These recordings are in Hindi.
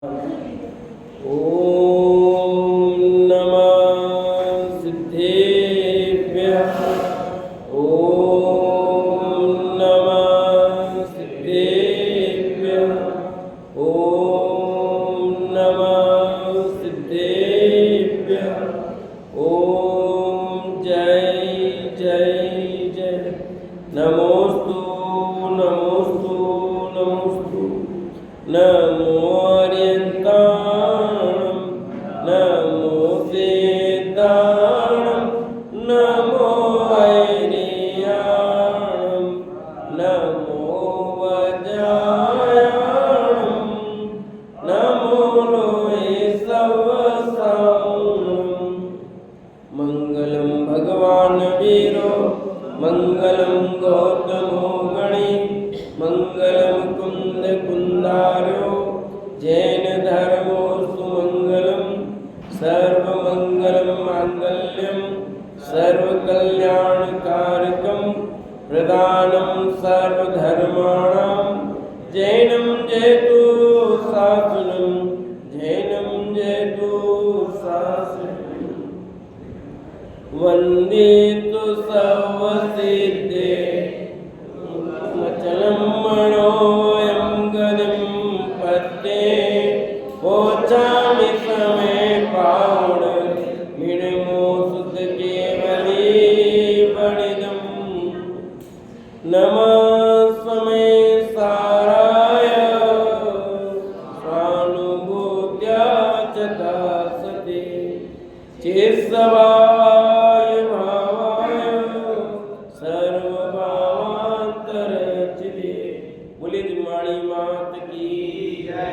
ओम नमः सिद्धेभ्यः। ओम नमः सिद्धेभ्यः। ओम नमः सिद्धेभ्यः। ओम जय जय जय। नमोस्तु नमोस्तु नमोस्तु। नमो अर्यन्ताणं नमो वेदाणं नमो वैरियाणं नमो वज्रायाणं नमो लोहे सवसाणं। मङ्गलं भगवान् वीरो मङ्गलं गौतमो गणे मङ्गलं कुन्द कुन्दारो जैन धर्मोऽस्तु मङ्गलं सर्वमङ्गलं माङ्गल्यं सर्वकल्याणकारकं प्रदानं सर्वधर्माणां जैनं जयतु शासनं जैनं जयतु शासनं। वन्दे तु सर्वसिद्धे मचलं मनोऽयं गतिं पद्ये पोचामि समे पावण मिणमो शुद्ध केवली बणिदं। नमः समे साराय स्वानुभूत्या च दासते चेत्स्वभावाय भावाय सर्वभावान्तरचिते। बोलिए जिम्माणी मात की जय।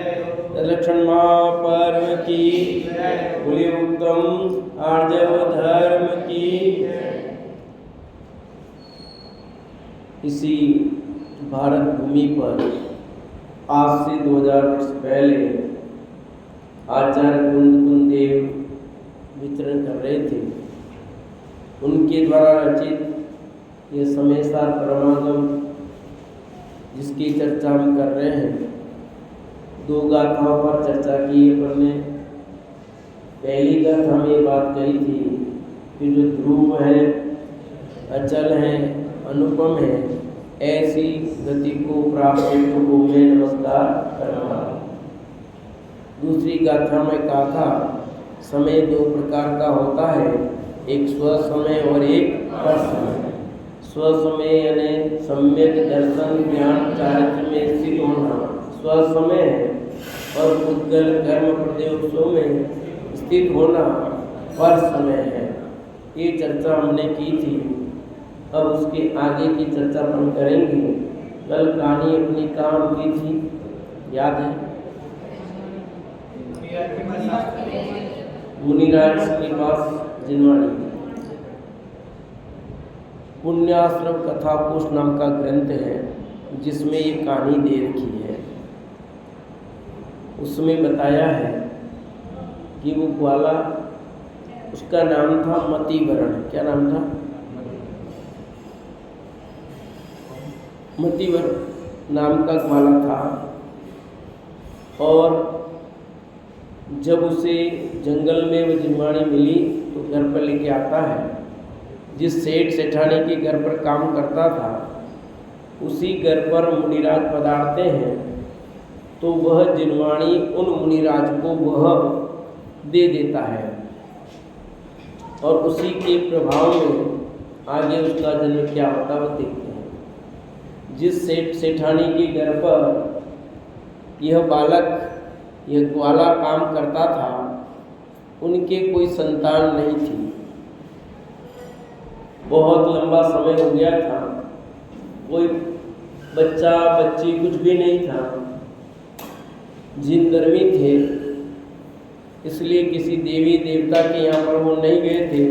लक्षण महापर्व की बोलिए। उत्तम आर्जव धर्म की। इसी भारत भूमि पर आज से 2000 वर्ष पहले आचार्य कुंददेव विचरण कर रहे थे। उनके द्वारा रचित ये समय सार परमागम जिसकी चर्चा हम कर रहे हैं, 2 गाथाओं पर चर्चा की अपन ने। पहली गाथा में ये बात कही थी कि जो ध्रुव है, अचल है, अनुपम है, ऐसी गति को प्राप्त को मैं नमस्कार करता हूँ। दूसरी गाथा में कहा था समय 2 प्रकार का होता है, एक स्वसमय और एक पर समय। स्वसमय यानी सम्यक दर्शन ज्ञान चारित्र में स्थित होना स्वसमय है, और उद्गल कर्म प्रत्योत्सव में स्थित होना पर समय है। ये चर्चा हमने की थी। अब उसके आगे की चर्चा हम करेंगे। कल कहानी अपनी काम की थी, याद है? मुनिराज के पास जिनवाणी पुण्याश्रम कथाकोश नाम का ग्रंथ है, जिसमें ये कहानी दे रखी है। उसमें बताया है कि वो ग्वाला, उसका नाम था मतिवरण। क्या नाम था? मतिवरण नाम का ग्वाला था। और जब उसे जंगल में वो जिनवाणी मिली तो घर पर लेके आता है। जिस सेठ सेठानी के घर पर काम करता था, उसी घर पर मुनिराज पधारते हैं, तो वह जिनवाणी उन मुनिराज को वह दे देता है। और उसी के प्रभाव में आगे उसका जन्म क्या होता है वो देखते हैं। जिस सेठ सेठानी के घर पर यह बालक, यह ग्वाला काम करता था, उनके कोई संतान नहीं थी। बहुत लंबा समय हो गया था, कोई बच्चा बच्ची कुछ भी नहीं था। जिनधर्मी थे, इसलिए किसी देवी देवता के यहाँ पर वो नहीं गए थे,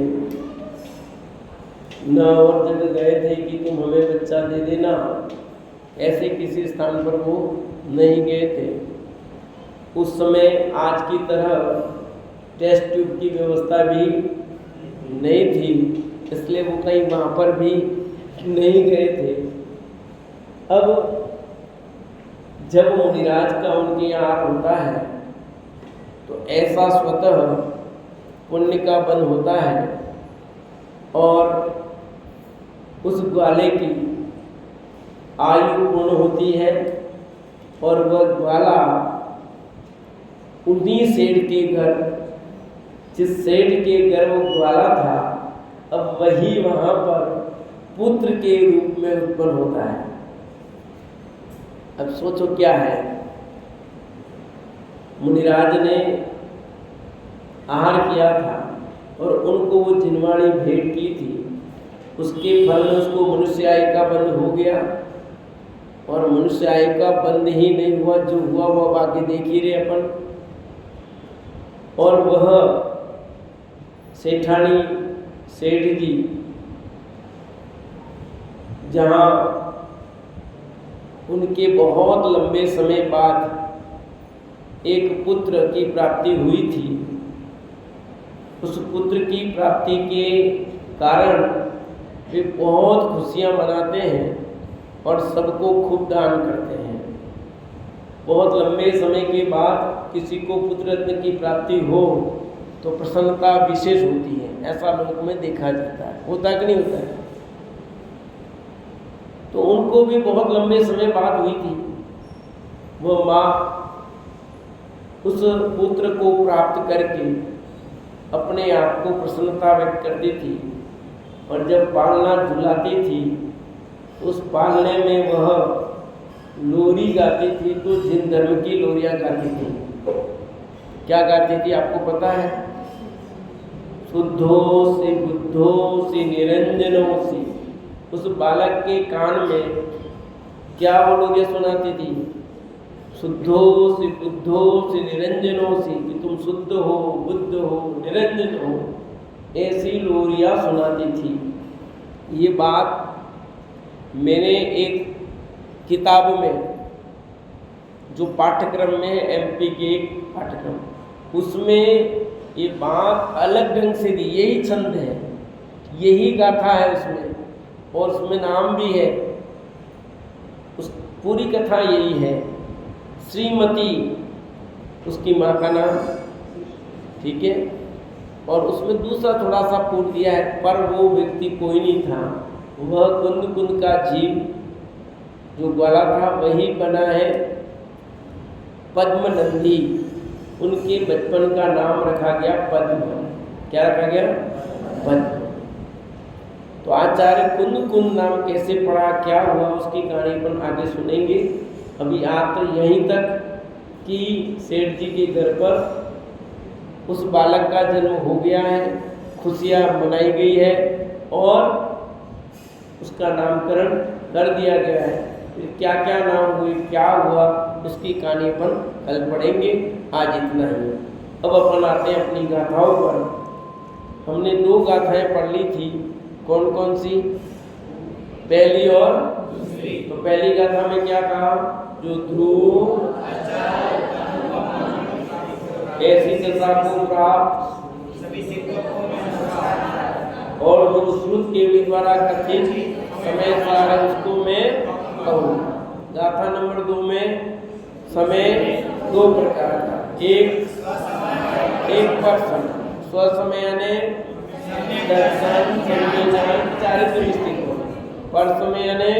न और जगह गए थे कि तुम हमें बच्चा दे देना। ऐसे किसी स्थान पर वो नहीं गए थे। उस समय आज की तरह टेस्ट ट्यूब की व्यवस्था भी नहीं थी, इसलिए वो कहीं वहाँ पर भी नहीं गए थे। अब जब मुनिराज का उनके यहाँ होता है तो ऐसा स्वतः पुण्य का बंध होता है और उस ग्वाले की आयु पूर्ण होती है और वह ग्वाला उन्हीं सेठ के घर, जिस सेठ के घर वो ग्वाला था, अब वही वहां पर पुत्र के रूप में उत्पन्न होता है। अब सोचो क्या है, मुनिराज ने आहार किया था और उनको वो जिनवाणी भेंट की थी, उसके फल में उसको मनुष्य आय का बंध हो गया और मनुष्य आय का बंध ही नहीं हुआ, जो हुआ वो बाकी देख ही रहे अपन। और वह सेठानी सेठ जी जहाँ उनके बहुत लंबे समय बाद एक पुत्र की प्राप्ति हुई थी, उस पुत्र की प्राप्ति के कारण वे बहुत खुशियाँ मनाते हैं और सबको खूब दान करते हैं। बहुत लंबे समय के बाद किसी को पुत्र रत्न की प्राप्ति हो तो प्रसन्नता विशेष होती है, ऐसा लोक में देखा जाता है। होता है कि नहीं होता है? तो उनको भी बहुत लंबे समय बाद हुई थी। वो माँ उस पुत्र को प्राप्त करके अपने आप को प्रसन्नता व्यक्त करती थी और जब पालना झुलाती थी तो उस पालने में वह लोरी गाती थी, तो जिन धर्म की लोरियां गाती थी। क्या गाती थी आपको पता है? शुद्धोसि बुद्धोसि निरंजनोसि। उस बालक के कान में क्या वो लोरियां सुनाती थी? शुद्धोसि बुद्धोसि निरंजनोसि, कि तुम शुद्ध हो, बुद्ध हो, निरंजन हो, ऐसी लोरियां सुनाती थी। ये बात मैंने एक किताब में, जो पाठ्यक्रम में है एमपी के एक पाठ्यक्रम, उसमें ये बात अलग ढंग से दी। यही छंद है, यही गाथा है उसमें, और उसमें नाम भी है। उस पूरी कथा यही है। श्रीमती उसकी माँ का नाम, ठीक है, और उसमें दूसरा थोड़ा सा पूछ दिया है, पर वो व्यक्ति कोई नहीं था, वह कुंद कुंद का जीव जो ग्वाला था वही बना है पद्मनंदी। उनके बचपन का नाम रखा गया पद्म। क्या रखा गया? पद्म। तो आचार्य कुंद कुंद नाम कैसे पड़ा, क्या हुआ, उसकी कहानी अपन आगे सुनेंगे। अभी आप तो यहीं तक कि सेठ जी के घर पर उस बालक का जन्म हो गया है, खुशियाँ मनाई गई है और उसका नामकरण कर दिया गया है। फिर क्या क्या नाम हुए, क्या हुआ, उसकी कहानी अपन कल पढ़ेंगे। आज इतना ही। अब अपन आते हैं अपनी गाथाओं पर। हमने 2 गाथाएं पढ़ ली थी, कौन कौन सी? पहली और दूसरी। तो पहली गाथा में क्या कहा? जो ध्रुव ऐसी दशा को प्राप्त और जो श्रुत के द्वारा कथित समय सारा, उसको मैं कहूँ। गाथा नंबर 2 में समय 2 प्रकार का, एक पर्सन स्वसमय यानी दर्शन, संवेदन, चारित्र विस्तृत हो। परसमय यानी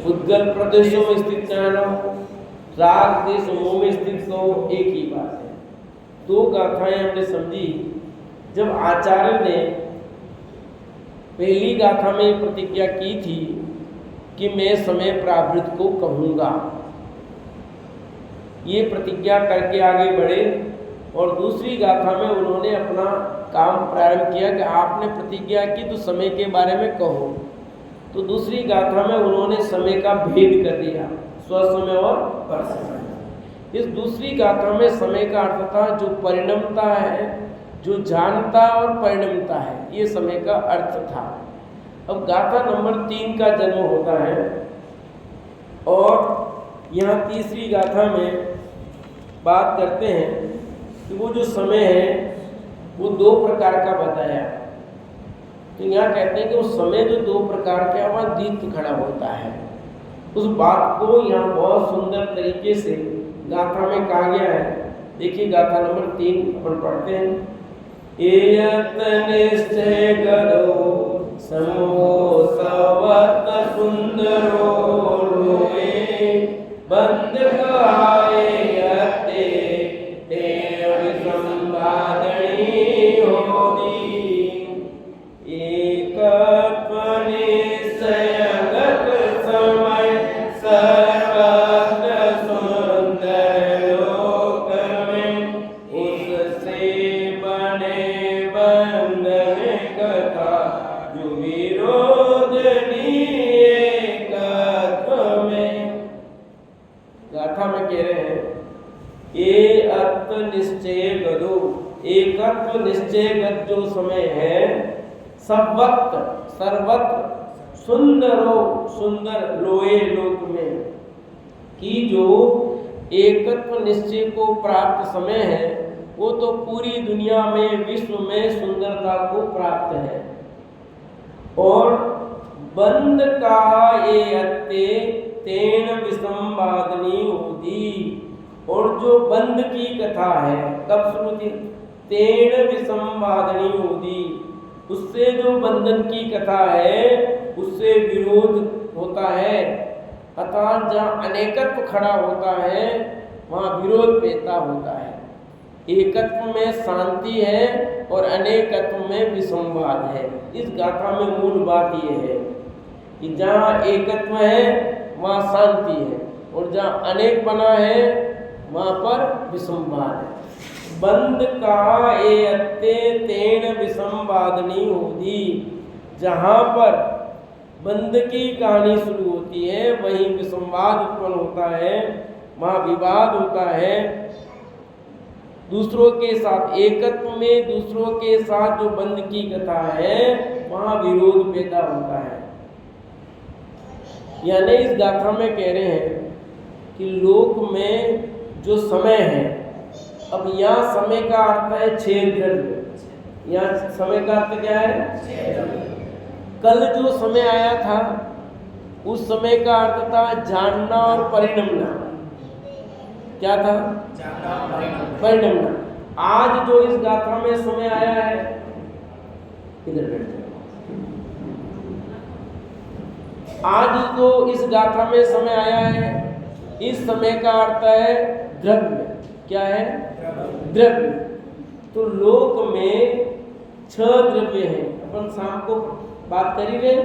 उद्गल प्रदेशों में स्थित ज्ञान हो, राग देश मोह में स्थित हो, एक ही बात है। 2 गाथाएं हमने समझी। जब आचार्य ने पहली गाथा में प्रतिज्ञा की थी कि मैं समय प्रावृत को कहूँगा, ये प्रतिज्ञा करके आगे बढ़े, और दूसरी गाथा में उन्होंने अपना काम प्रारंभ किया कि आपने प्रतिज्ञा की तो समय के बारे में कहो। तो दूसरी गाथा में उन्होंने समय का भेद कर दिया, स्वसमय और परसमय। इस दूसरी गाथा में समय का अर्थ था जो परिणमता है, जो जानता और परिणमता है, ये समय का अर्थ था। अब गाथा नंबर 3 का जन्म होता है और यहाँ तीसरी गाथा में बात करते हैं कि वो जो समय है वो 2 प्रकार का बताया। तो यहाँ कहते हैं कि वो समय जो 2 प्रकार का, वहाँ दीप्त खड़ा होता है। उस बात को यहाँ बहुत सुंदर तरीके से गाथा में कहा गया है। देखिए गाथा नंबर 3 अपन पढ़ते हैं। एयत निश्चय गदो समोसवत सुंदरो लोए बंद कहाए यते तेर संवादनी होती एकत्व निश्चयगत समय सर्वत्र सुंदर लोक में उससे बने बंधन कथा जो विरोधनी एकत्व में। गाथा में कह रहे हैं ये अर्थ निश्चय गदो, एकत्व निश्चयगत जो समय है सर्वत्र सुंदरो सुंदर लोए लोक में कि जो एकत्व निश्चय को प्राप्त समय है वो तो पूरी दुनिया में विश्व में सुंदरता को प्राप्त है। और बंद का ये अत्ते तेन विसंवादनी होती, और जो बंद की कथा है कब शुरू थी? तेन विसंवादनी होती, उससे जो बंधन की कथा है उससे विरोध होता है। अर्थात जहाँ अनेकत्व खड़ा होता है वहाँ विरोध पैदा होता है। एकत्व में शांति है और अनेकत्व में विसंवाद है। इस गाथा में मूल बात ये है कि जहाँ एकत्व है वहाँ शांति है और जहाँ अनेक बना है वहाँ पर विसंवाद है। बंद का ए अत्ते तेन विसंवादनी होती, जहाँ पर बंद की कहानी शुरू होती है वहीं विसंवाद उत्पन्न होता है, वहाँ विवाद होता है। दूसरों के साथ एकत्व में दूसरों के साथ जो बंद की कथा है वहाँ विरोध पैदा होता है। यानी इस गाथा में कह रहे हैं कि लोक में जो समय है, अब यहाँ समय का अर्थ है 6 द्रव्य। यहाँ समय का अर्थ क्या है? कल जो समय आया था उस समय का अर्थ था जानना और परिणमना। क्या था? परिणमना। आज जो इस गाथा में समय आया है, इधर बैठ जाओ। आज जो इस गाथा में समय आया है इस समय का अर्थ है द्रव्य। क्या है? द्रव्य। तो लोक में 6 द्रव्य हैं। अपन शाम को बात करी रहे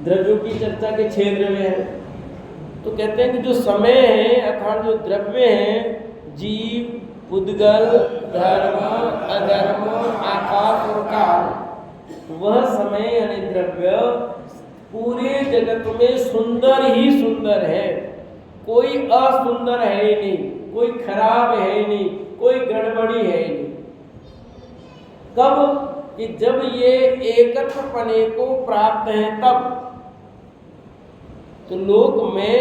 द्रव्यों की चर्चा के 6 द्रव्य हैं। तो कहते हैं कि जो समय है अर्थात जो द्रव्य हैं, जीव, उद्गल, धर्म, अधर्म, आकाश और काल, वह समय यानी द्रव्य पूरे जगत में सुंदर ही सुंदर है। कोई असुंदर है ही नहीं, कोई खराब है ही नहीं, कोई गड़बड़ी है ही नहीं। कब? कि जब ये एकत्वपने को प्राप्त है तब। तो लोक में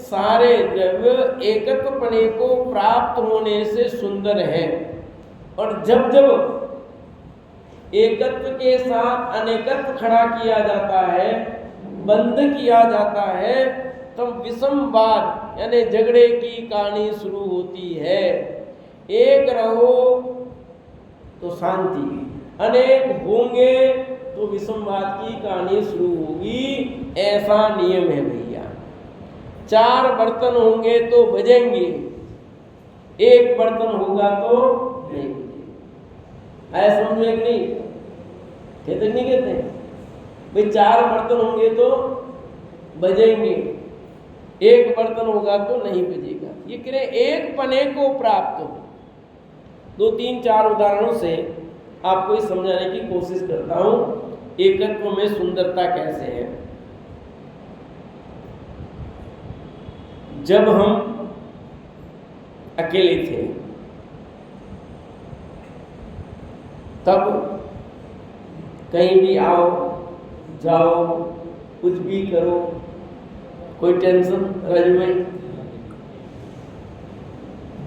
सारे द्रव्य एकत्वपने को प्राप्त होने से सुंदर है। और जब जब एकत्व के साथ अनेकत्व खड़ा किया जाता है, बंद किया जाता है, तब विषमवाद यानी झगड़े की कहानी शुरू होती है। एक रहो तो शांति, अनेक होंगे तो विषमवाद की कहानी शुरू होगी। ऐसा नियम है भैया। 4 बर्तन होंगे तो बजेंगे, एक बर्तन होगा तो नहीं बजेगा। ऐसा समझो कि नहीं? कहते नहीं कहते भाई 4 बर्तन होंगे तो बजेंगे, एक बर्तन होगा तो नहीं बजेगा। ये कह रहे एक पने को प्राप्त हो। 2, 3, 4 उदाहरणों से आपको इस समझाने की कोशिश करता हूं एकत्व में सुंदरता कैसे है। जब हम अकेले थे तब कहीं भी आओ जाओ कुछ भी करो, कोई टेंशन राजू भाई,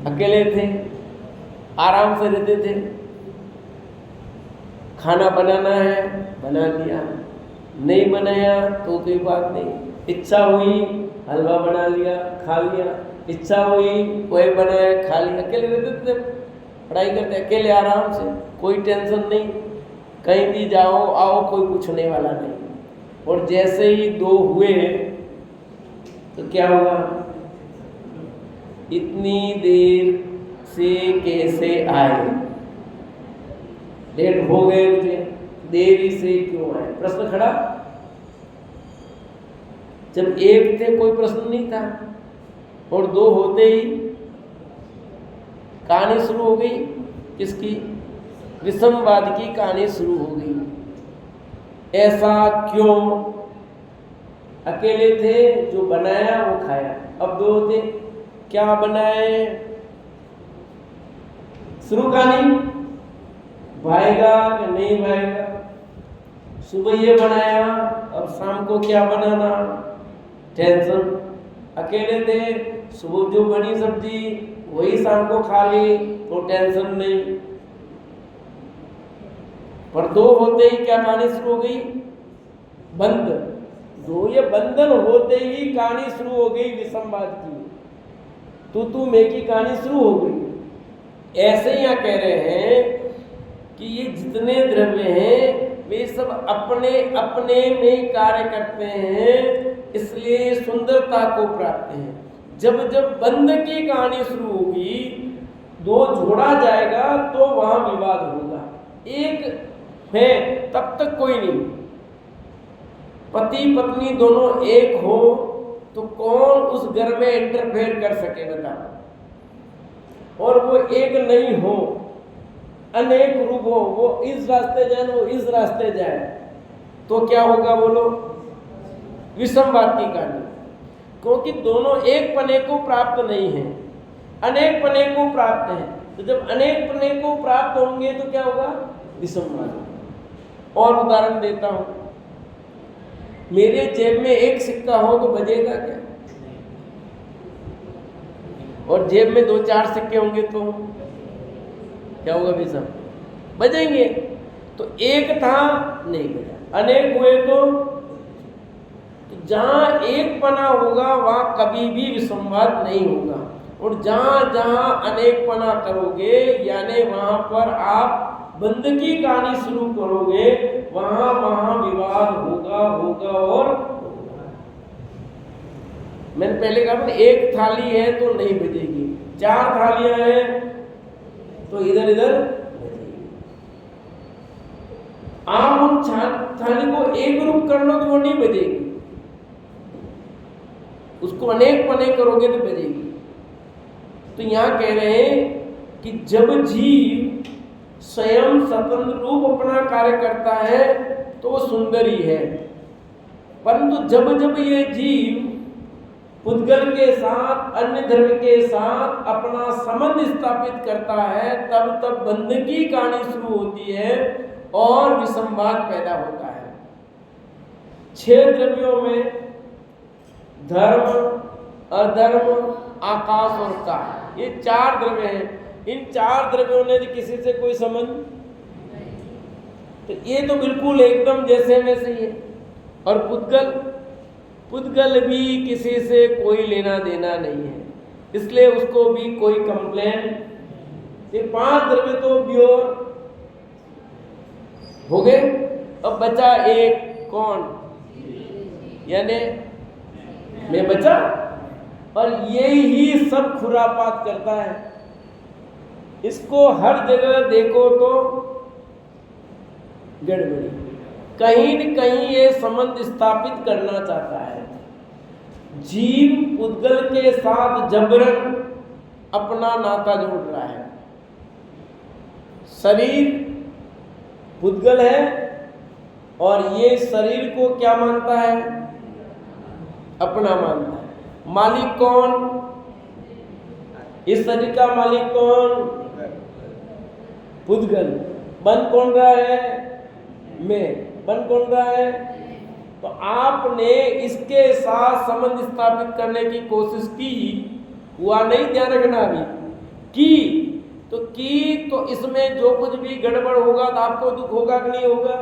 अकेले थे, आराम से रहते थे। खाना बनाना है बना लिया, नहीं बनाया तो कोई बात नहीं, इच्छा हुई हलवा बना लिया, खा लिया, इच्छा हुई पोहे बनाए, खा लिया। अकेले रहते थे, पढ़ाई करते अकेले आराम से, कोई टेंशन नहीं, कहीं भी जाओ आओ कोई पूछने वाला नहीं। और जैसे ही दो हुए तो क्या हुआ, इतनी देर से कैसे आए, लेट हो गए मुझे, देरी से क्यों आए, प्रश्न खड़ा। जब एक थे कोई प्रश्न नहीं था, और दो होते ही कहानी शुरू हो गई। किसकी? विषमवाद की कहानी शुरू हो गई। ऐसा क्यों? अकेले थे, जो बनाया वो खाया। अब दो थे, क्या बनाए? शुरू कहानी, भाएगा कि नहीं भाएगा। सुबह ये बनाया, अब शाम को क्या बनाना, टेंशन। अकेले थे, सुबह जो बनी सब्जी वही शाम को खा ली तो टेंशन नहीं। पर दो होते ही क्या कहानी शुरू हो गई, बंद। दो ये बंधन होते ही कहानी शुरू हो गई विषमवाद की, तू मैं की कहानी शुरू हो गई। ऐसे यहाँ कह रहे हैं कि ये जितने द्रव्य हैं वे सब अपने अपने में कार्य करते हैं, इसलिए सुंदरता को प्राप्त है। जब जब बंध की कहानी शुरू होगी, दो जोड़ा जाएगा तो वहां विवाद होगा। एक है तब तक कोई नहीं, पति पत्नी दोनों एक हो तो कौन उस घर में इंटरफेयर कर सके बताओ। और वो एक नहीं हो, अनेक रूप हो, वो इस रास्ते जाए वो इस रास्ते जाए, तो क्या होगा बोलो, विषमवाद की कहानी। क्योंकि दोनों एक पने को प्राप्त नहीं है, अनेक पने को प्राप्त है। तो जब अनेक पने को प्राप्त होंगे तो क्या होगा, विषमवाद। और उदाहरण देता हूं, मेरे जेब में एक सिक्का हो तो बजेगा क्या? और जेब में 2-4 सिक्के होंगे तो क्या होगा, विषम, बजेंगे। तो एक था नहीं बजा, अनेक हुए तो जहां एक पना होगा वहां कभी भी विषमवाद नहीं होगा। और जहां जहां अनेक पना करोगे, यानी वहां पर आप बंध की कहानी शुरू करोगे, वहां वहां विवाद होगा होगा और होगा। मैंने पहले कहा एक थाली है तो नहीं बजेगी, 4 थालियां हैं तो इधर इधर बजेगी। आप उन थाली को एक रूप कर लो तो वो नहीं बजेगी, उसको अनेक पने करोगे तो बजेगी। तो यहां कह रहे हैं कि जब जीव स्वयं स्वतंत्र रूप अपना कार्य करता है तो वो सुंदर ही है, परंतु जब जब ये जीव पुद्गल के साथ, अन्य धर्म के साथ अपना संबंध स्थापित करता है, तब तब बंध की कहानी शुरू होती है और विषमवाद पैदा होता है। 6 द्रव्यों में धर्म, अधर्म, आकाश और काल, ये 4 द्रव्य हैं। इन 4 द्रव्यों ने किसी से कोई संबंध, तो ये तो बिल्कुल एकदम जैसे वैसे ही है। और पुद्गल भी किसी से कोई लेना देना नहीं है, इसलिए उसको भी कोई कंप्लेन। ये 5 द्रव्य तो प्योर हो गए। अब बचा एक, कौन, यानी मैं बचा। और यही सब खुरापात करता है, इसको हर जगह देखो तो गड़बड़ी, कहीं न कहीं ये संबंध स्थापित करना चाहता है। जीव पुद्गल के साथ जबरन अपना नाता जोड़ रहा है। शरीर पुद्गल है और ये शरीर को क्या मानता है, अपना मानता है। मालिक कौन, इस शरीर का मालिक कौन, पुद्गल। बन कौन रहा है, मैं। बन कौन रहा है, तो आपने इसके साथ संबंध स्थापित करने की कोशिश की, हुआ नहीं, ध्यान रखना। अभी की तो इसमें जो कुछ भी गड़बड़ होगा तो आपको दुख होगा कि नहीं होगा,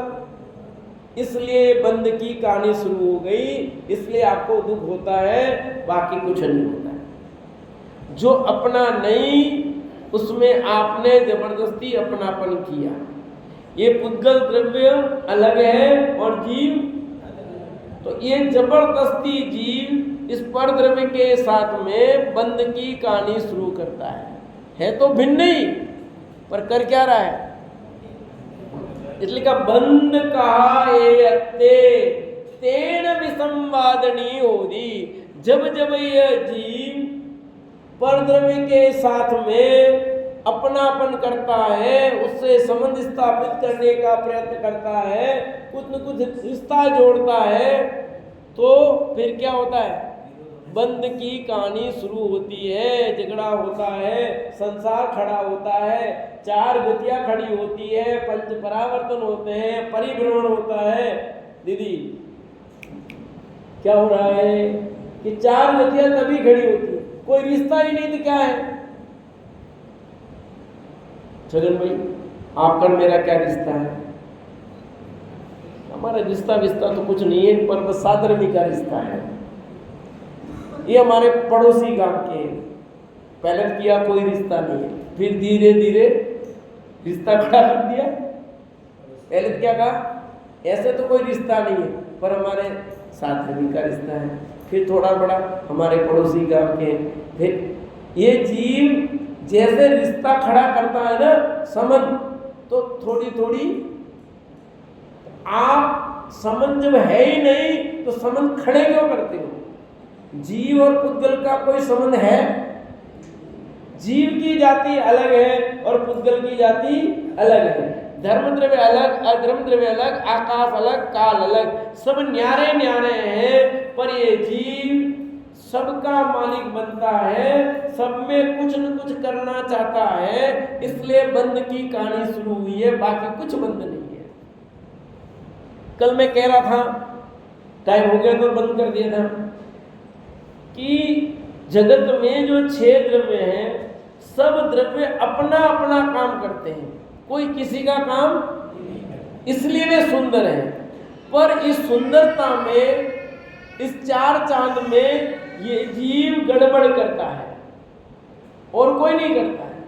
इसलिए बंद की कहानी शुरू हो गई, इसलिए आपको दुख होता है, बाकी कुछ नहीं होता है। जो अपना नहीं, उसमें आपने जबरदस्ती अपनापन किया। ये पुद्गल द्रव्य अलग है और जीव, तो ये जबरदस्ती जीव इस पर द्रव्य के साथ में बंद की कहानी शुरू करता है तो भिन्न नहीं, पर कर क्या रहा है? इसलिए का बंद कहा तेन विसंवादनी होदी। जब जब यह जीव पर द्रव्य के साथ में अपनापन करता है, उससे संबंध स्थापित करने का प्रयत्न करता है, कुछ न कुछ रिश्ता जोड़ता है, तो फिर क्या होता है? बंद की कहानी शुरू होती है, झगड़ा होता है, संसार खड़ा होता है, चार गतियां खड़ी होती है, पंच परावर्तन होते हैं, परिभ्रमण होता है। दीदी क्या हो रहा है कि चार गतियां तभी खड़ी होती है, कोई रिश्ता ही नहीं तो क्या है? छगन भाई, आपका मेरा क्या रिश्ता है? हमारा रिश्ता विस्ता तो कुछ नहीं है, पर बस साधर्मी का रिश्ता है। ये हमारे पड़ोसी गांव के, पहले किया कोई रिश्ता नहीं है, फिर धीरे धीरे रिश्ता खड़ा कर दिया। पहले क्या कहा? ऐसे तो कोई रिश्ता नहीं है, पर हमारे साधर्मी का रिश्ता है। फिर थोड़ा बड़ा हमारे पड़ोसी गांव के, फिर ये जीव जैसे रिश्ता खड़ा करता है ना संबंध, तो थोड़ी थोड़ी आप संबंध जब है ही नहीं तो संबंध खड़े क्यों करते हो? जीव और पुद्गल का कोई संबंध है? जीव की जाति अलग है और पुद्गल की जाति अलग है। धर्म द्रव्य अलग, अधर्म द्रव्य अलग, आकाश अलग, काल अलग, सब न्यारे न्यारे हैं, पर ये जीव सबका मालिक बनता है, सब में कुछ न कुछ करना चाहता है, इसलिए बंद की कहानी शुरू हुई है, बाकी कुछ बंद नहीं है। कल मैं कह रहा था, टाइम हो गया तो बंद कर दिया था, कि जगत में जो 6 द्रव्य हैं, सब द्रव्य अपना अपना काम करते हैं, कोई किसी का काम, इसलिए वे सुंदर हैं। पर इस सुंदरता में, इस चार चांद में ये जीव गड़बड़ करता है और कोई नहीं करता है।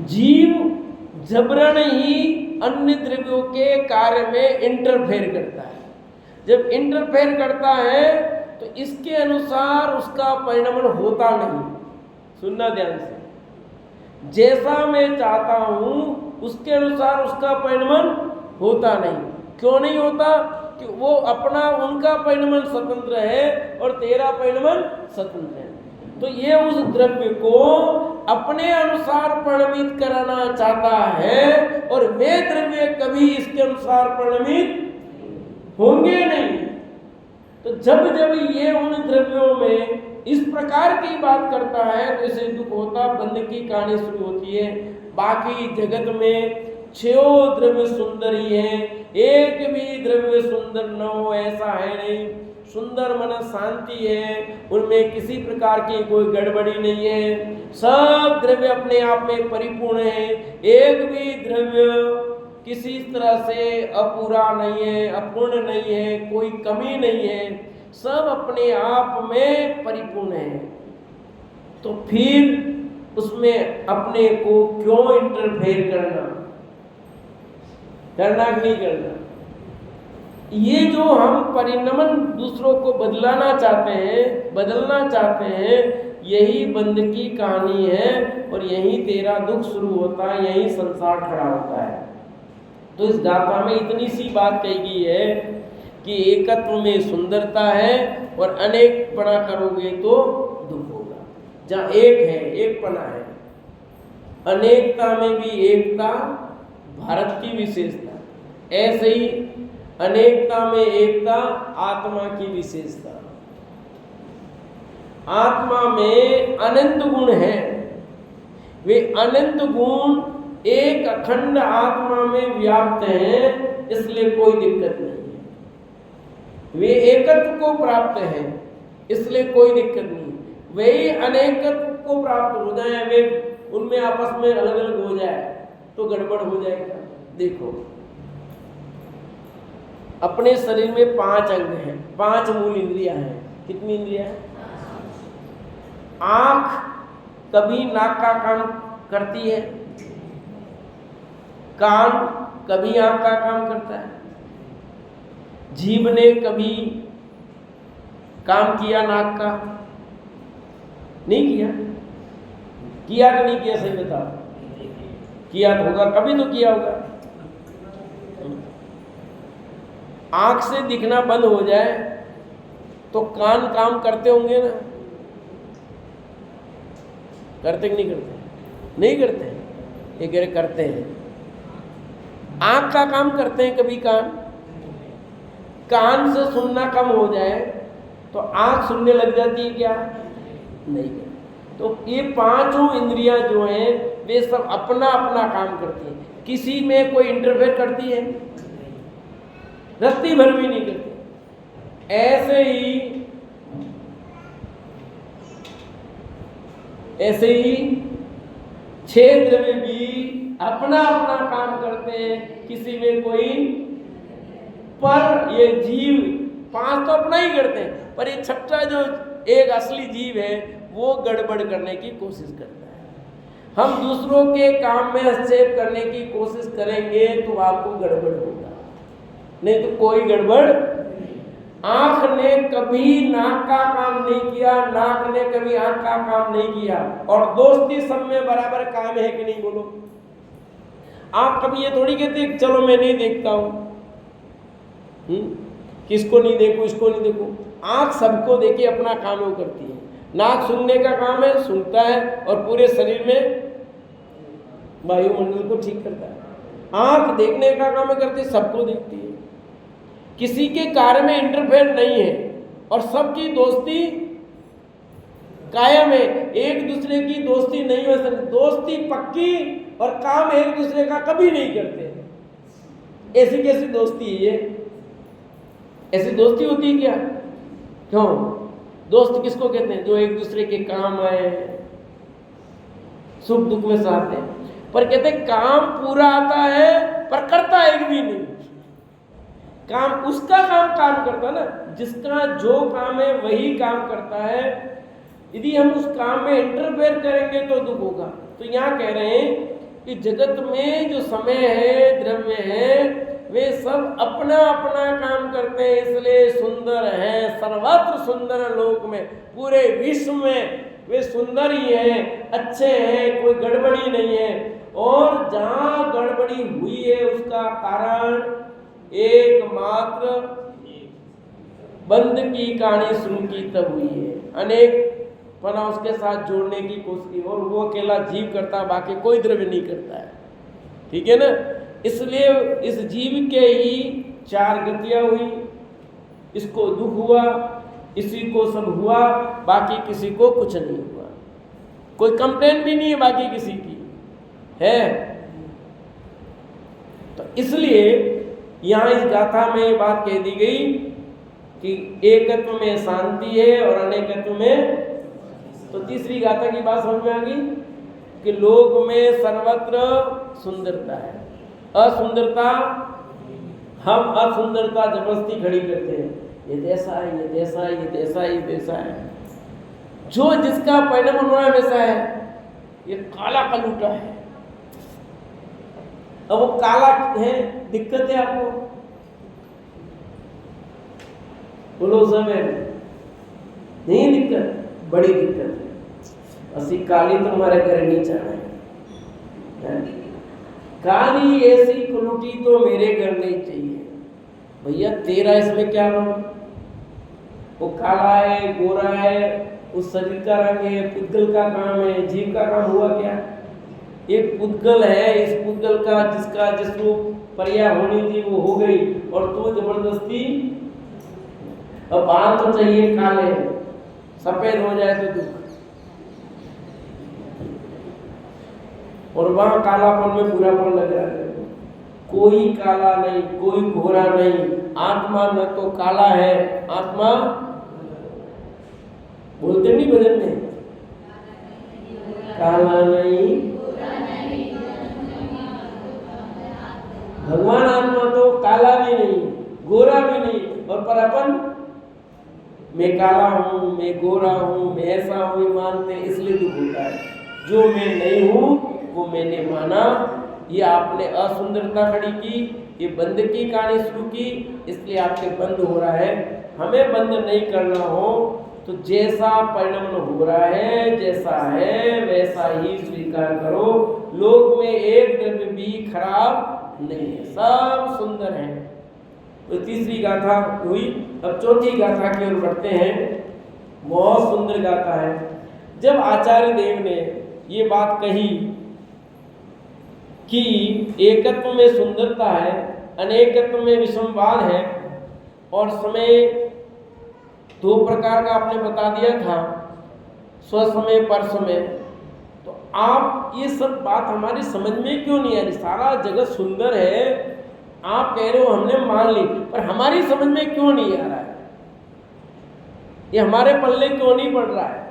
जीव जबरन ही अन्य द्रव्यों के कार्य में इंटरफेयर करता है। जब इंटरफेयर करता है तो इसके अनुसार उसका परिणाम होता नहीं। सुनना ध्यान से, जैसा मैं चाहता हूं उसके अनुसार उसका परिणाम होता नहीं। क्यों नहीं होता? कि वो अपना, उनका परिणाम स्वतंत्र है और तेरा परिणाम स्वतंत्र है। तो ये उस द्रव्य को अपने अनुसार परिणमित कराना चाहता है, और वे द्रव्य कभी इसके अनुसार परिणमित होंगे नहीं। तो जब जब ये उन द्रव्यों में इस प्रकार की बात करता है, तो इसे दुख होता, बंद की कहानी शुरू होती है। बाकी जगत में 6 द्रव्य सुंदर ही है, एक भी द्रव्य सुंदर न हो ऐसा है नहीं। सुंदर मन शांति है, उनमें किसी प्रकार की कोई गड़बड़ी नहीं है, सब द्रव्य अपने आप में परिपूर्ण है, एक भी द्रव्य किसी तरह से अपूरा नहीं है, अपूर्ण नहीं है, कोई कमी नहीं है, सब अपने आप में परिपूर्ण है। तो फिर उसमें अपने को क्यों इंटरफेयर करना कि नहीं करना? ये जो हम परिणमन दूसरों को बदलना चाहते हैं, यही बंद की कहानी है, और यही तेरा दुख शुरू होता है, यही संसार खड़ा होता है। तो इस गाथा में इतनी सी बात कही गई है कि एकत्व में सुंदरता है और अनेक पना करोगे तो दुख होगा। जहाँ एक है, एक पना है, अनेकता में भी एकता भारत की विशेषता, ऐसे ही अनेकता में एकता आत्मा की विशेषता। आत्मा में अनंत गुण हैं, वे अनंत गुण एक अखंड आत्मा में व्याप्त हैं, इसलिए कोई दिक्कत नहीं है। वे एकत्व को प्राप्त हैं, इसलिए कोई दिक्कत नहीं। वे अनेकत्व को प्राप्त हो जाए, वे उनमें आपस में अलग अलग हो जाए तो गड़बड़ हो जाएगा। देखो अपने शरीर में 5 अंग हैं, 5 मूल इंद्रियां हैं। कितनी इंद्रियां हैं? आंख कभी नाक का काम करती है, कान कभी आंख का काम करता है, जीभ ने कभी काम किया नाक का? नहीं किया। किया कि नहीं किया, सही बताओ। किया तो होगा, कभी तो किया होगा। आंख से दिखना बंद हो जाए तो कान काम करते होंगे ना? करते कि नहीं करते? नहीं करते। ये कह रहे करते हैं। आंख का काम करते हैं कभी कान। कान से सुनना कम हो जाए तो आंख सुनने लग जाती है क्या? नहीं। तो ये 5 इंद्रियां जो हैं वे सब अपना अपना काम करती हैं। किसी में कोई इंटरफेयर करती है? रत्ती भर भी नहीं करती। ऐसे ही 6 द्रव्य भी अपना अपना काम करते हैं, किसी में कोई। पर ये जीव 5 तो अपना ही करते हैं, पर ये 6ठा जो एक असली जीव है वो गड़बड़ करने की कोशिश करता है। हम दूसरों के काम में हस्तक्षेप करने की कोशिश करेंगे तो आपको गड़बड़ होगा, नहीं तो कोई गड़बड़। आंख ने कभी नाक का काम नहीं किया, नाक ने कभी आंख का काम नहीं किया। और दोस्ती सब में बराबर काम है कि नहीं, बोलो। आप कभी ये थोड़ी कहते चलो मैं नहीं देखता हूं, किसको नहीं देखूं, इसको नहीं देखूं। आंख सबको देके अपना काम वो करती है। नाक सुनने का काम है, सुनता है और पूरे शरीर में वायुमंडल को ठीक करता है। आंख देखने का काम है, करती है, सबको देखती है। किसी के कार्य में इंटरफेयर नहीं है और सबकी दोस्ती कायम है। एक दूसरे की दोस्ती नहीं हो सकती। दोस्ती पक्की और काम एक दूसरे का कभी नहीं करते। ऐसी कैसी दोस्ती है ये? ऐसी दोस्ती होती है क्या? क्यों? दोस्त किसको कहते हैं? जो एक दूसरे के काम आए, सुख दुख में साथ हैं। पर कहते हैं काम पूरा आता है पर करता एक भी नहीं। काम उसका काम करता ना, जिसका जो काम है वही काम करता है। यदि हम उस काम में इंटरफेयर करेंगे तो दुख होगा। तो यहाँ कह रहे हैं कि जगत में जो समय है, द्रव्य है, वे सब अपना अपना काम करते हैं, इसलिए सुंदर हैं। सर्वत्र सुंदर लोक में, पूरे विश्व में वे सुंदर ही हैं, अच्छे हैं, कोई गड़बड़ी नहीं है। और जहाँ गड़बड़ी हुई है उसका कारण एकमात्र बंद की कहानी शुरू की तब हुई है। अनेक पना उसके साथ जोड़ने की कोशिश की और वो अकेला जीव करता, बाकी कोई द्रव्य नहीं करता है। ठीक है ना? इसलिए इस जीव के ही 4 गतियां हुई। इसको दुख हुआ, इसी को सब हुआ, बाकी किसी को कुछ नहीं हुआ। कोई कंप्लेन भी नहीं है बाकी किसी की है। तो इसलिए यहाँ इस गाथा में ये बात कह दी गई कि एकत्व में शांति है और अनेकत्व में। तो तीसरी गाथा की बात समझ में आ गई कि लोक में सर्वत्र सुंदरता है, असुंदरता हम असुंदरता जबरदस्ती खड़ी करते हैं। ये जैसा है, ये जैसा है, ये जैसा है, ये जैसा है। जो जिसका परिणाम होना वैसा है। ये काला कलूटा है। अब वो काला है, दिक्कत है आपको, बोलो समय नहीं दिक्कत, बड़ी दिक्कत है। असी काली तो हमारे घर नहीं चाहे, काली ऐसी कलूटी तो मेरे घर नहीं चाहिए। भैया तेरा इसमें क्या रोल? वो काला है, गोरा है, उस शरीर का रंग है, पुद्गल का काम है, जीव का काम हुआ क्या? एक पुद्गल है, इस पुद्गल का जिसका जिस रूप पर्या होनी थी वो हो गई और तू जबरदस्ती अब बाल तो चाहिए काले, सफेद हो जाए तो दुख। और वहां कालापन में बुरापन लग रहा है। कोई काला नहीं, कोई गोरा नहीं, आत्मा में तो काला है। आत्मा बोलते नहीं भजन में, काला नहीं भगवान। आत्मा तो काला भी नहीं, गोरा मैं काला हूँ, मैं गोरा हूँ, मैं ऐसा हूँ, ये मानते हैं इसलिए दुख होता है। जो मैं नहीं हूँ वो मैंने माना, ये आपने असुंदरता खड़ी की, ये बंद की कहानी शुरू की, इसलिए आपके बंद हो रहा है। हमें बंद नहीं करना हो तो जैसा परिणाम हो रहा है, जैसा है वैसा ही स्वीकार करो। लोक में एक द्रव्य भी खराब नहीं है, सब सुंदर है। तो तीसरी गाथा हुई। अब चौथी गाथा की ओर बढ़ते हैं। बहुत सुंदर गाथा है। जब आचार्य देव ने ये बात कही कि एकत्व में सुंदरता है, अनेकत्व में विषमवाद है, और समय दो प्रकार का आपने बता दिया था, स्वसमय पर समय, तो आप ये सब बात हमारी समझ में क्यों नहीं आ रही? सारा जगत सुंदर है, आप कह रहे हो हमने मान ली, पर हमारी समझ में क्यों नहीं आ रहा है? ये हमारे पल्ले क्यों नहीं पड़ रहा है?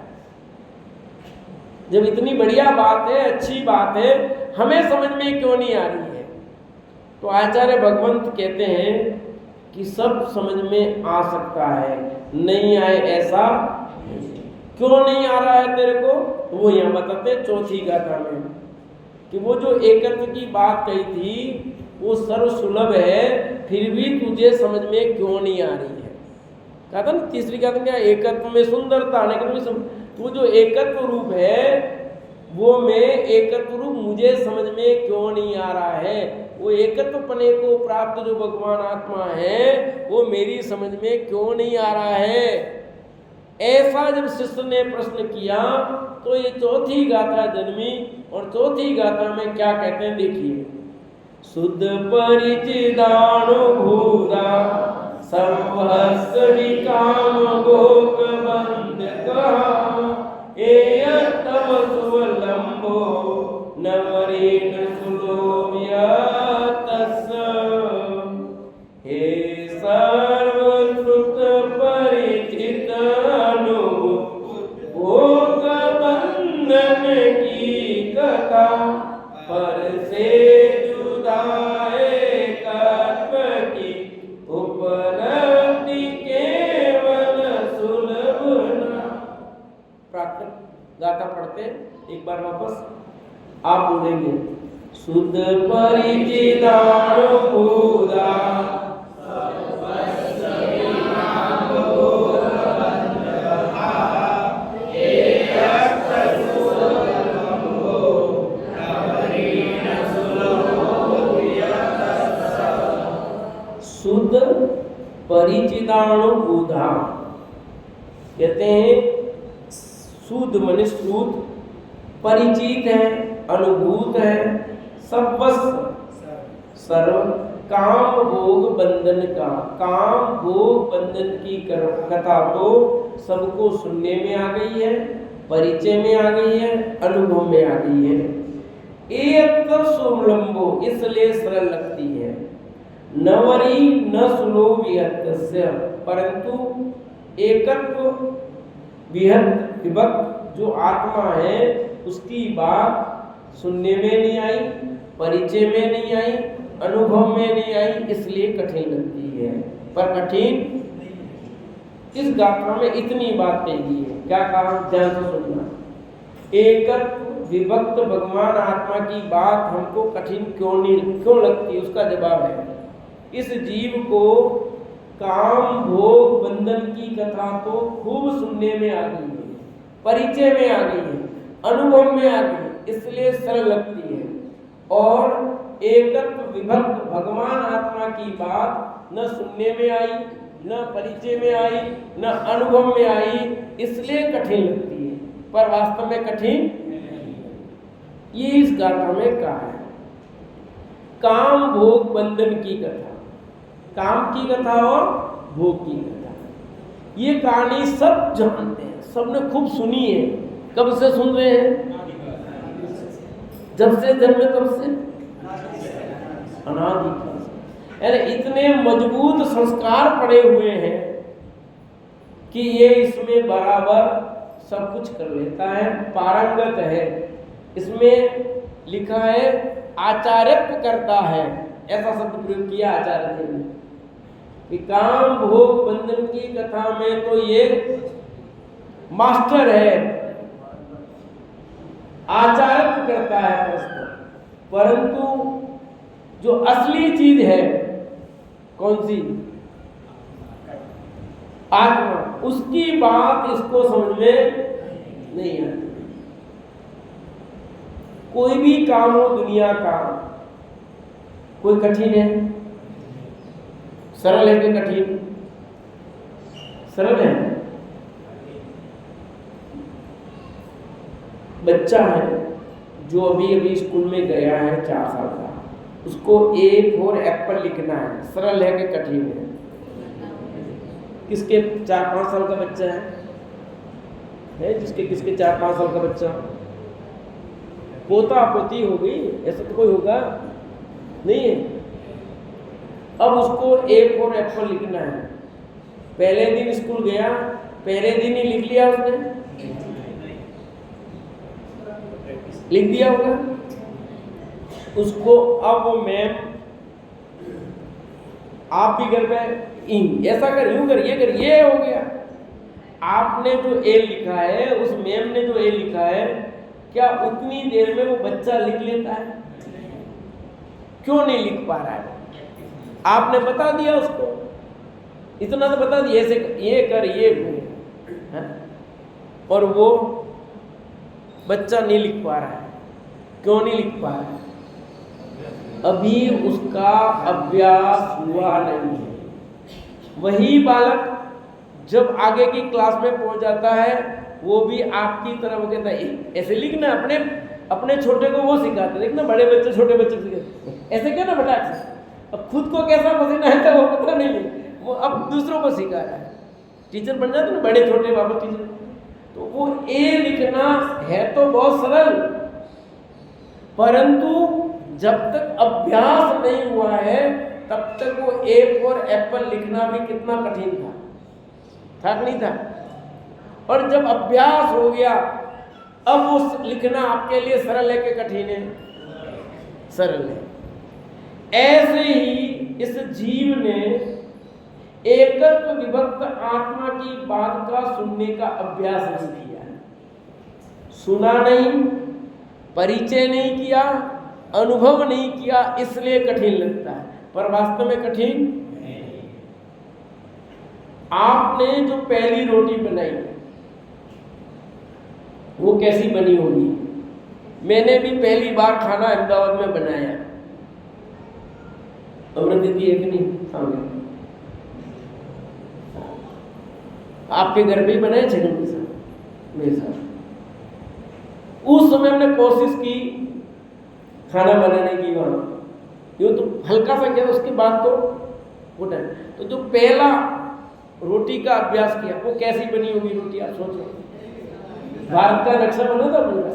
जब इतनी बढ़िया बात है, अच्छी बात है, हमें समझ में क्यों नहीं आ रही है? तो आचार्य भगवंत कहते हैं कि सब समझ में आ सकता है, नहीं आए ऐसा क्यों नहीं आ रहा है तेरे को? तो वो यहाँ बताते चौथी गाथा में कि वो जो एकत्व की बात कही थी वो सर्व सुलभ है, फिर भी तुझे समझ में क्यों नहीं आ रही है? कहा था ना तीसरी गाथा क्या, एकत्व में सुंदरता, अनेकत्व में वो जो एकत्व रूप है वो में एकत्व रूप मुझे समझ में क्यों नहीं आ रहा है? वो एकत्व पने को प्राप्त जो भगवान आत्मा है वो मेरी समझ में क्यों नहीं आ रहा है? ऐसा जब शिष्य ने प्रश्न किया तो ये चौथी गाथा जन्मी। और चौथी गाथा में क्या कहते हैं देखिए, शुद्ध परिचिदानुभूता संवत्सरी काम भोग बंद तव सुवलंबो नवरीन सुलोव्यतस। हे सर्वश्रुत परिचित भोग बंधन की कथा, पर से जुदाए कर्म की उपलब्धि केवल सुलभ न। प्राकृत गाथा पढ़ते एक बार वापस आप बोलेंगे, शुद्ध परिचिदानुभूता शुद्ध परिचिदानुभूता कहते हैं, शुद्ध मनुष्य शुद्ध, परिचित है, अनुभूत है, सर्व काम भोग बंधन का, काम भोग बंधन की कथा तो सबको सुनने में आ गई है, परिचय में आ गई है, अनुभव में आ गई है। एक सुलंबो इसलिए सरल लगती है, नवरी न सुलोभ्यस्य, परंतु एकत्व विहत विभक्त जो आत्मा है उसकी बात सुनने में नहीं आई, परिचय में नहीं आई, अनुभव में नहीं आई, इसलिए कठिन लगती है। पर कठिन इस गाथा में इतनी बात कही गई है। क्या कहा, ध्यान से सुनना। एकत्व विभक्त भगवान आत्मा की बात हमको कठिन क्यों लगती, उसका जवाब है इस जीव को काम भोग बंधन की कथा तो खूब सुनने में आ गई है, परिचय में आ गई है, अनुभव में आ गई, इसलिए सरल लगती है। और एकत्व विभक्त भगवान आत्मा की बात न सुनने में आई, न परिचय में आई, न अनुभव में आई, इसलिए कठिन लगती है, पर वास्तव में कठिन ये इस गाथा में कहा है। काम भोग बंधन की कथा, काम की कथा और भोग की कथा, ये कहानी सब जानते हैं, सबने खूब सुनी है। कब से सुन रहे हैं? जब से जन्मे तब से, अनादि काल से। यानी इतने मजबूत संस्कार पड़े हुए हैं कि ये इसमें बराबर सब कुछ कर लेता है, पारंगत है। इसमें लिखा है आचार्यत्व करता है, ऐसा शब्द प्रयोग किया आचार्य ने। कि काम भोग बंधन की कथा में तो ये मास्टर है, आचार्य करता है प्रश्न, परंतु जो असली चीज है कौन सी, आत्मा, उसकी बात इसको समझ में नहीं आती। कोई भी काम हो दुनिया का, कोई कठिन है, सरल है कि कठिन, सरल है। बच्चा है जो अभी अभी स्कूल में गया है 4 साल का, उसको A फॉर एप्पल लिखना है, सरल है कि कठिन है? किसके 4-5 साल का बच्चा है जिसके किसके 4-5 साल का बच्चा, पोता पोती हो गई, ऐसा तो कोई होगा नहीं है। अब उसको A फॉर एप्पल लिखना है, पहले दिन स्कूल गया, पहले दिन ही लिख लिया उसने, लिख दिया होगा उसको। अब वो मैम, आप भी घर पे ऐसा कर, यूं कर, ये कर, ये हो गया। आपने जो ए लिखा है, उस मैम ने जो ए लिखा है, क्या उतनी देर में वो बच्चा लिख लेता है? क्यों नहीं लिख पा रहा है? आपने बता दिया उसको, इतना तो बता दिया, ऐसे ये कर, ये है? और वो बच्चा नहीं लिख पा रहा है। क्यों नहीं लिख पा रहा है? अभी उसका अभ्यास हुआ नहीं है। वही बालक जब आगे की क्लास में पहुंच जाता है, वो भी आपकी तरफ कहता है ऐसे लिखना, अपने छोटे को वो सिखाते, देखना बड़े बच्चे छोटे बच्चे सिखाते ऐसे क्या ना बेटा। अब खुद को कैसा पसीना है तो वो पता नहीं है, वो अब दूसरों को सिखा रहा है। टीचर बन जाते ना बड़े छोटे बाबा टीचर, तो वो ए लिखना है तो बहुत सरल, परंतु जब तक अभ्यास नहीं हुआ है तब तक वो ए फॉर एप्पल लिखना भी कितना कठिन था कि नहीं था? और जब अभ्यास हो गया, अब वो लिखना आपके लिए सरल है कि कठिन है? सरल है। ऐसे ही इस जीव ने एकत्व विभक्त आत्मा की बात का सुनने का अभ्यास नहीं किया, सुना नहीं, परिचय नहीं किया, अनुभव नहीं किया, इसलिए कठिन लगता है, पर वास्तव में कठिन नहीं। आपने जो पहली रोटी बनाई वो कैसी बनी होगी? मैंने भी पहली बार खाना अहमदाबाद में बनाया, अमृत दीदी है कि नहीं सामने? आपके घर पे ही बनाए छगन के साथ, मेरे साथ। उस समय हमने कोशिश की खाना बनाने की, वहां यूँ तो हल्का सा किया, उसके बाद तो वो टाइम, तो जो पहला रोटी का अभ्यास किया वो कैसी बनी होगी रोटी? आप सोचो, भारत का नक्शा बना था पूरा,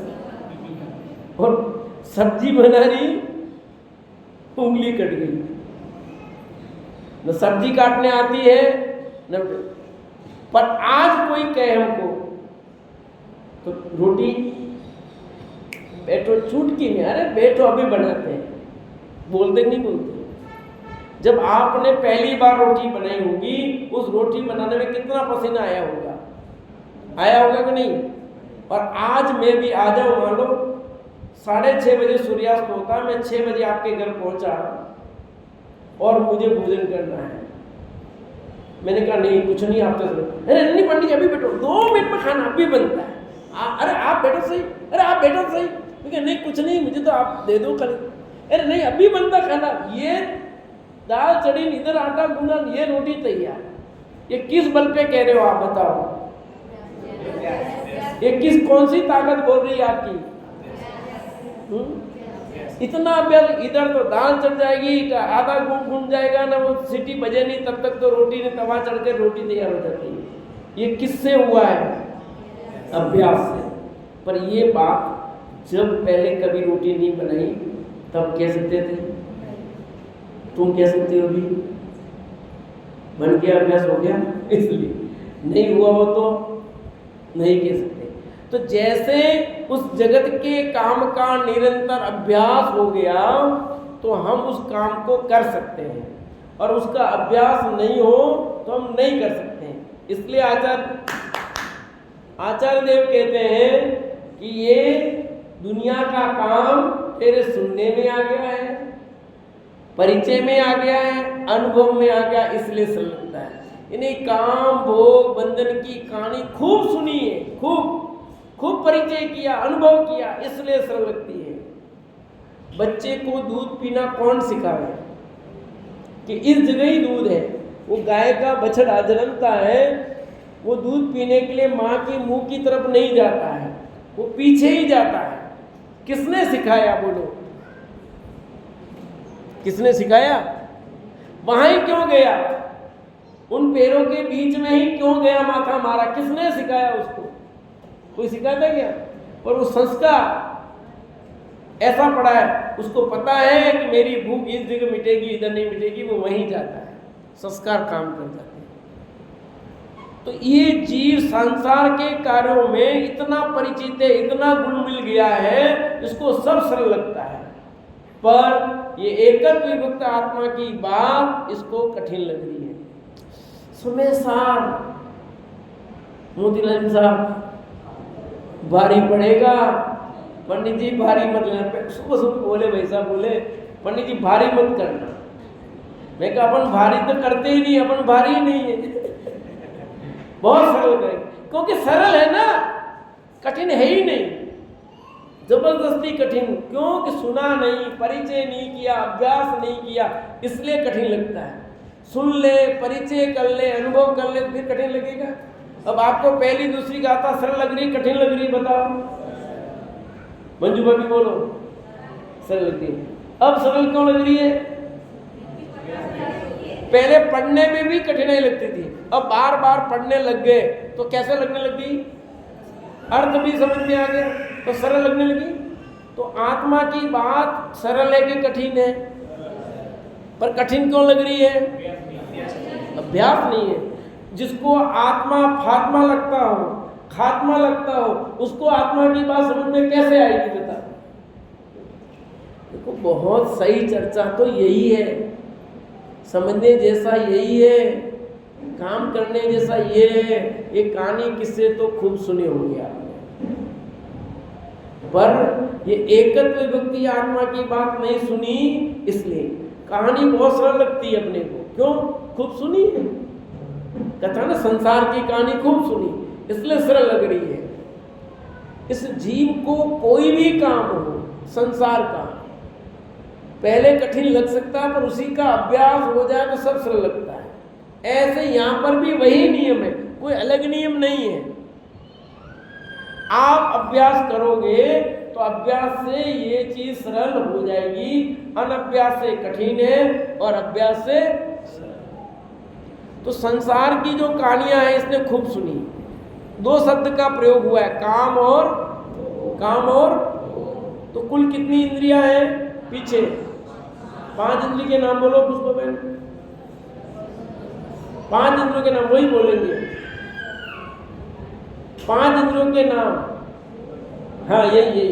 और सब्जी बना रही, उंगली कट गई, न सब्जी काटने आती है न। पर आज कोई कहे हमको तो रोटी बैठो चुटकी में, अरे बैठो अभी बनाते हैं, बोलते नहीं बोलते। जब आपने पहली बार रोटी बनाई होगी, उस रोटी बनाने में कितना पसीना आया होगा कि नहीं? और आज मैं भी आ जाऊं, मान लो 6:30 बजे सूर्यास्त होता है, मैं 6 बजे आपके घर पहुंचा और मुझे भोजन करना है। मैंने कहा नहीं कुछ नहीं, आप तो अरे नहीं पंडित जी अभी बैठो, 2 मिनट में खाना अभी बनता है, अरे आप बैठो सही, अरे आप बैठो सही, नहीं कुछ नहीं, मुझे तो आप दे दो कल, अरे नहीं अभी बनता खाना, ये दाल चढ़ी, इधर आटा गूंदा, ये रोटी तैयार। ये किस बल पे कह रहे हो आप बताओ? ये कौन सी ताकत बोल रही है आपकी? इतना अभ्यास, इधर तो दाल चढ़ जाएगी, आधा घूम जाएगा ना, वो सीटी बजे नहीं तब तक तो रोटी ने तवा चढ़ के रोटी तैयार हो जाती है। ये किससे हुआ है? अभ्यास से। पर ये बात जब पहले कभी रोटी नहीं बनाई तब कह सकते थे, तुम कह सकते हो भी बन गया, अभ्यास हो गया, इसलिए नहीं हुआ हो तो नहीं कह सकते। तो जैसे उस जगत के काम का निरंतर अभ्यास हो गया तो हम उस काम को कर सकते हैं। और उसका अभ्यास नहीं हो तो हम नहीं कर सकते हैं। इसलिए आचार्य देव कहते हैं कि ये दुनिया का काम तेरे सुनने में आ गया है, परिचय में आ गया है, अनुभव में आ गया, इसलिए सरल लगता है। इन्हें काम भोग बंधन की कहानी खूब सुनी है, खूब परिचय किया, अनुभव किया, इसलिए सरल लगती है। बच्चे को दूध पीना कौन सिखावे कि इस जगह ही दूध है। वो गाय का बछड़ा जन्मता है, वो दूध पीने के लिए माँ के मुंह की तरफ नहीं जाता है, वो पीछे ही जाता है। किसने सिखाया बोलो? किसने सिखाया? वहां ही क्यों गया? उन पैरों के बीच में ही क्यों गया? माथा मारा, किसने सिखाया उसको? कोई सिखाता क्या? पर वो संस्कार ऐसा पड़ा है, उसको पता है कि मेरी भूख इस जगह मिटेगी, इधर नहीं मिटेगी, वो वहीं जाता है। संस्कार काम कर जाते हैं। तो ये जीव संसार के कार्यों में इतना परिचित है, इतना गुण मिल गया है, इसको सब सरल लगता है। पर ये एकत्व विभक्त आत्मा की बात इसको कठिन लग रही है। समय सार मोतीलाल साहब भारी पड़ेगा, पंडित जी भारी मत लेना। सुबह बोले, भाई साहब बोले पंडित जी भारी मत करना। मैं कहा अपन भारी तो करते ही नहीं, अपन भारी ही नहीं है। बहुत सरल करें, क्योंकि सरल है ना, कठिन है ही नहीं। जबरदस्ती कठिन, क्योंकि सुना नहीं, परिचय नहीं किया, अभ्यास नहीं किया, इसलिए कठिन लगता है। सुन ले, परिचय कर ले, अनुभव कर ले, फिर कठिन लगेगा। अब आपको पहली दूसरी गाथा सरल लग रही, कठिन लग रही, बताओ मंजू भाभी बोलो। सरल लगती है। अब सरल क्यों लग रही है? पहले पढ़ने में भी कठिनाई लगती थी, अब बार बार पढ़ने लग गए तो कैसे लगने लगी? अर्थ भी समझ में आ गया तो सरल लगने लगी। तो आत्मा की बात सरल है कि कठिन है? पर कठिन क्यों लग रही है? अभ्यास नहीं है। जिसको आत्मा फात्मा लगता हो, खात्मा लगता हो, उसको आत्मा की बात समझ में कैसे आएगी? बता। देखो बहुत सही चर्चा तो यही है, समझने जैसा यही है, काम करने जैसा ये है। ये कहानी किससे तो खूब सुने होंगे आपने, पर ये एकत्व विभक्ति आत्मा की बात नहीं सुनी, इसलिए कहानी बहुत सरल लगती है अपने को। क्यों? खूब सुनी है कथा ना, संसार की कहानी खूब सुनी, इसलिए सरल लग रही है। इस जीव को कोई भी काम हो संसार का पहले कठिन लग सकता है, पर उसी का अभ्यास हो जाए तो सब सरल लगता है। ऐसे यहां पर भी वही नियम है, कोई अलग नियम नहीं है। आप अभ्यास करोगे तो अभ्यास से ये चीज सरल हो जाएगी, अनभ्यास से कठिन है और अभ्यास से सरल। तो संसार की जो कहानियां हैं इसने खूब सुनी। दो शब्द का प्रयोग हुआ है, काम और तो कुल कितनी इंद्रियां हैं पीछे? 5 इंद्रिय के नाम बोलो पुष्पा बहन। 5 इंद्रियों के नाम वही बोलेंगे, 5 इंद्रियों के नाम। हाँ यही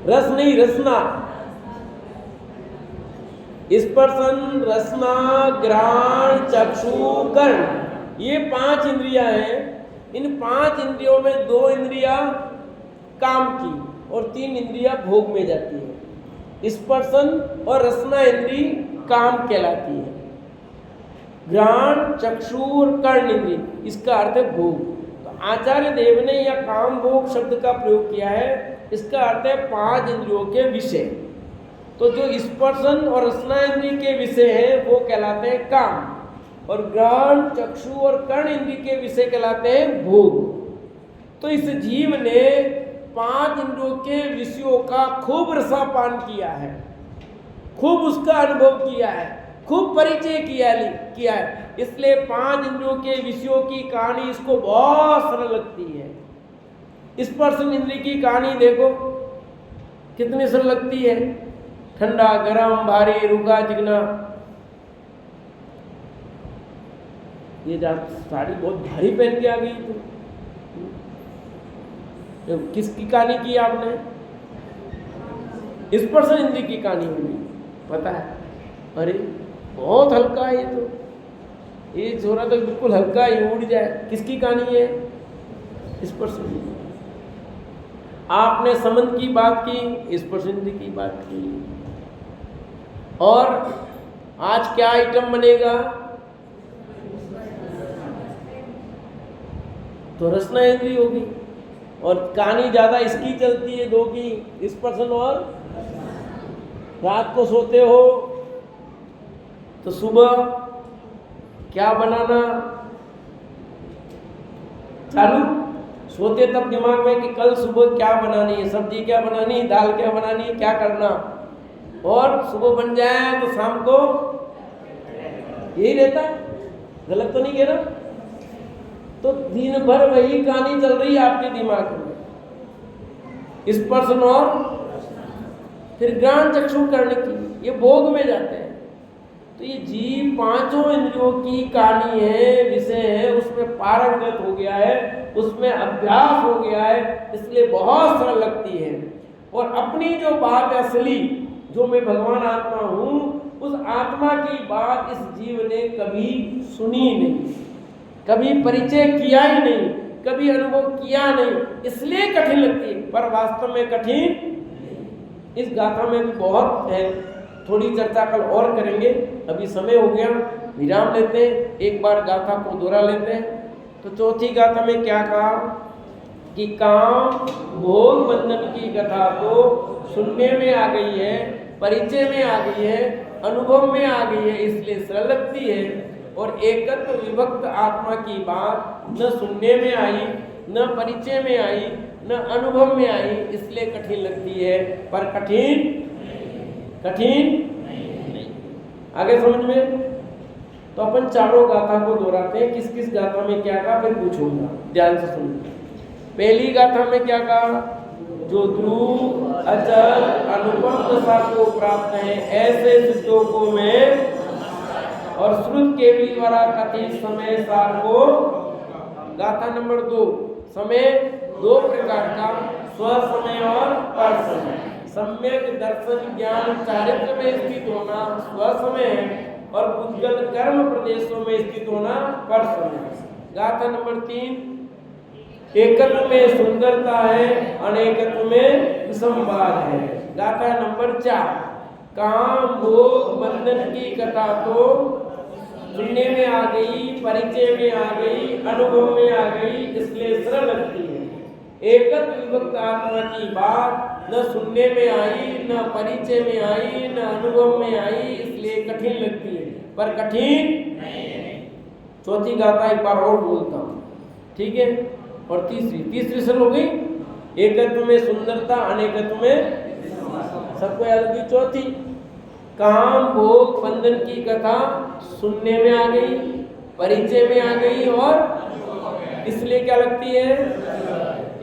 रस नहीं, रसना, स्पर्शन, रसना, घ्राण, चक्षु, कर्ण, ये 5 इंद्रियां हैं। इन 5 इंद्रियों में 2 इंद्रियां काम की और 3 इंद्रियां भोग में जाती है। स्पर्शन और रसना इंद्री काम कहलाती है, घ्राण, चक्षु और कर्ण इंद्री इसका अर्थ है भोग। तो आचार्य देव ने यह काम भोग शब्द का प्रयोग किया है, इसका अर्थ है 5 इंद्रियों के विषय। तो जो स्पर्शन और रसना इंद्री के विषय हैं वो कहलाते हैं काम, और घ्राण, चक्षु और कर्ण इंद्री के विषय कहलाते हैं भोग। तो इस जीव ने 5 इंद्रियों के विषयों का खूब रसापान किया है, खूब उसका अनुभव किया है, खूब परिचय किया है, इसलिए 5 इंद्रियों के विषयों की कहानी इसको बहुत सरल लगती है। स्पर्शन इंद्री की कहानी देखो कितनी सरल लगती है, ठंडा, गरम, भारी, रुका, चिकना। ये साड़ी बहुत भारी पहन के आ गई तो किसकी कहानी की आपने? स्पर्शन इंद्रिय की कहानी होगी, पता है? अरे बहुत हल्का है ये तो, ये छोरा तो बिल्कुल हल्का ही उड़ जाए। किसकी कहानी है? स्पर्शन इंद्रिय। आपने संबंध की बात की, स्पर्श इंद्रिय की बात की। और आज क्या आइटम बनेगा? तो रसना इंद्रिय होगी। और कहानी ज्यादा इसकी चलती है दो की, स्पर्शन और रात को सोते हो तो सुबह क्या बनाना चालू, सोते तब दिमाग में कि कल सुबह क्या बनानी है, सब्जी क्या बनानी है, दाल क्या बनानी है, क्या करना। और सुबह बन जाए तो शाम को यही रहता है। गलत तो नहीं कह रहा? तो दिन भर वही कहानी चल रही है आपके दिमाग में, स्पर्शन और फिर ज्ञान चक्षु करने की, ये भोग में जाते हैं। तो ये जीव पांचों इंद्रियों की कहानी है, विषय है, उसमें पारंगत हो गया है, उसमें अभ्यास हो गया है, इसलिए बहुत सरल लगती है। और अपनी जो बात असली, जो मैं भगवान आत्मा हूं, उस आत्मा की बात इस जीव ने कभी सुनी नहीं, कभी परिचय किया ही नहीं, कभी अनुभव किया नहीं, इसलिए कठिन लगती है। पर वास्तव में कठिन इस गाथा में भी बहुत है, थोड़ी चर्चा कल और करेंगे। अभी समय हो गया, विराम लेते हैं, एक बार गाथा को दोहरा लेते हैं। तो चौथी गाथा में क्या कहा कि काम भोग बंधन की कथा तो सुनने में आ गई है, परिचय में आ गई है, अनुभव में आ गई है, इसलिए सरल लगती है। और एकत्र विभक्त आत्मा की बात न सुनने में आई, न परिचय में आई, न अनुभव में आई, इसलिए कठिन लगती है। पर कठिन नहीं। आगे समझ में? तो अपन चारों गाथा को दोहराते हैं, किस किस गाथा में क्या कहा फिर पूछूंगा, ध्यान से सुनिए। पहली गाथा में क्या कहा? जो ध्रुव अचल अनुपम दशा को प्राप्त है ऐसे सिद्धों को मैं और श्रुत केवली द्वारा कथित समय सार को। गाथा नंबर 2, समय दो प्रकार का, स्व समय और पर समय। सम्यक दर्शन ज्ञान चारित्र में स्थित होना स्व समय है, और पुद्गल कर्म प्रदेशों में स्थित होना पर समय। गाथा नंबर 3, एकत्व में सुंदरता है, अनेकत्व में विसंवाद है। गाथा नंबर 4, काम भोग बंधन की कथा तो सुनने में आ गई, परिचय में आ गई, अनुभव में आ गई, इसलिए सरल लगती है। एकत्व विभक्त आत्मा की बात न सुनने में आई, न परिचय में आई, न अनुभव में आई, इसलिए कठिन लगती है। पर कठिन नहीं। चौथी गाथा एक बार और बोलता हूँ, ठीक है? और तीसरी सरल हो गई, एकत्व में सुंदरता, अनेकत्व में, सबको याद होगी। चौथी, काम भोग बंधन की कथा सुनने में आ गई, परिचय में आ गई, और इसलिए क्या लगती है?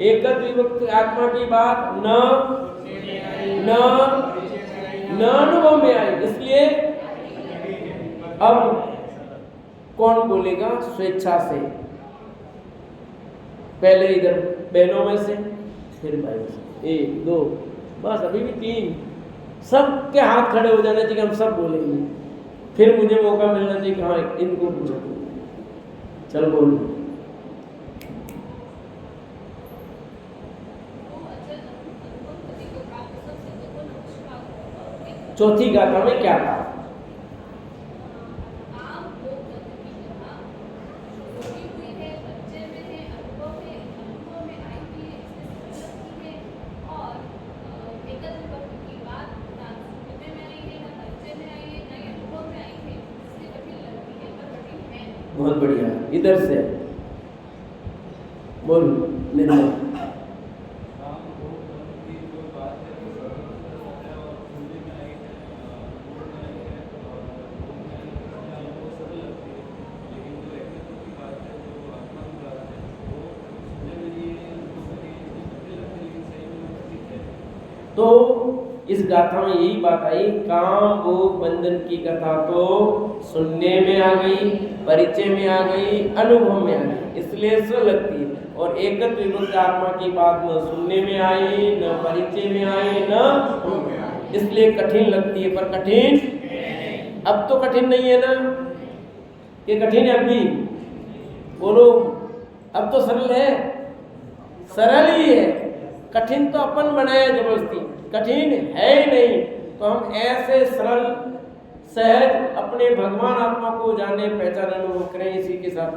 एकत्व विभक्त आत्मा की बात न अनुभव में आई, इसलिए अब कौन बोलेगा स्वेच्छा से? पहले इधर बहनों में से, फिर भाई से। 1 2 बस, अभी भी 3। सबके हाथ खड़े हो जाने चाहिए, हम सब बोलेंगे, फिर मुझे मौका मिलना चाहिए कि हाँ इनको पूछो। चल बोल। चौथी गाथा में क्या कहा? बहुत बढ़िया, इधर से बोल निर्मल। तो इस गाथा में यही बात आई, काम भोग बंधन की कथा तो सुनने में आ गई, परिचय में आ गई, अनुभव में आ गई, इसलिए सरल लगती है। और एकत्व विभक्त आत्मा की बात न सुनने में आई, न परिचय में आई, न इसलिए कठिन लगती है। पर कठिन अब तो कठिन नहीं है ना, कि कठिन है अभी? बोलो, अब तो सरल है, सरल ही है। कठिन तो अपन बनाया जबरदस्ती, कठिन है ही नहीं। तो हम ऐसे सरल सहज अपने भगवान आत्मा को जाने पहचाने अनुभव करें। इसी के साथ